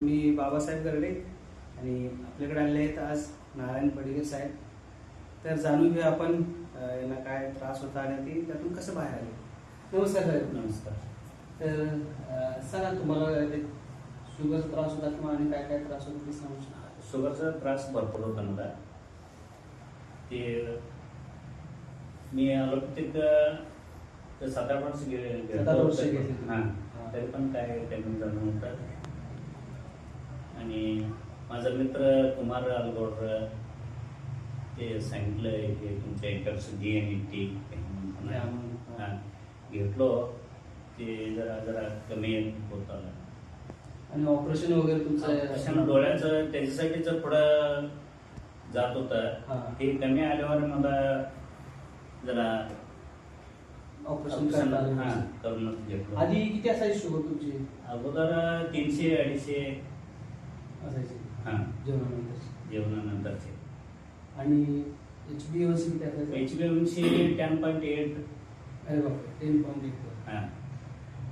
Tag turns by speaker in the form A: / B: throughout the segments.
A: मी बाबासाहेब गरडे आणि आपल्याकडे आलेले आहेत आज नारायण पडिगे साहेब. तर जाणून घेऊया आपण यांना काय त्रास होता आणि ते त्यातून कसं बाहेर आले. नमस्कार साहेब.
B: नमस्कार.
A: तर सांगा तुम्हाला शुगरचा त्रास होता किंवा आणि काय काय त्रास होता ते सांगू शकता.
B: शुगरचा त्रास भरपूर होता मला. ते मी ॲलोपॅथिक 7-8 वर्ष घेतलं. हां, तरी पण काय कमी झालं नव्हतं. आणि माझा मित्र कुमार अलगोर ते सांगितलं की तुमच्या इकडचं GNT घेतलो, ते जरा जरा कमी होत आलं.
A: आणि ऑपरेशन वगैरे तुमचं
B: डोळ्याचं त्याच्यासाठीच पुढं जात होतं. हे कमी आल्यावर मला जरा
A: ऑपरेशन
B: करूनच घेतलं.
A: आधी किती असायची शुगर तुमची?
B: अगोदर 300-250
A: असायची
B: जेवणानंतरचे.
A: आणि HbA1c किती असायचं?
B: HbA1c 10.8.
A: अरे बापरे, 10.8.
B: हां.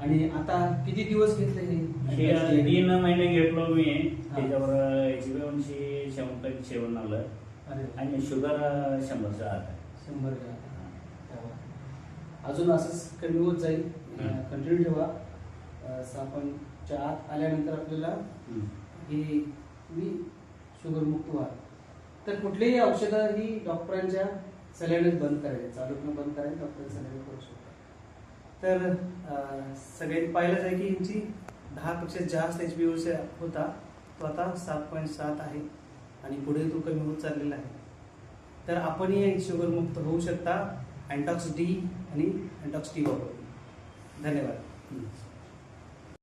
A: आणि आता किती दिवस घेतले
B: हे 3 महिने घेतलो मी. त्याच्यावर HbA1c 7.7 आलं आणि शुगर 100च्या आत आहे.
A: 100 अजून असंच कमी होत जाईल. कंटिन्यू ठेवा. 6.च्या आत आल्यानंतर आपल्याला ही तुम्ही शुगर मुक्त व्हा. तर कुठलीही औषधं ही डॉक्टरांच्या सल्ल्यानेच बंद करायची, चालून बंद करायची, डॉक्टरांच्या सल्ल्याने करू शकतात. तर सगळ्यांनी पाहिलंच आहे की यांची 10पेक्षा जास्त HbA1c होता, तो आता 7.7 आहे आणि पुढे तो कमी होत चाललेला आहे. तर आपणही शुगर मुक्त होऊ शकता अँटॉक्स D आणि अँटॉक्स T वापरून. धन्यवाद.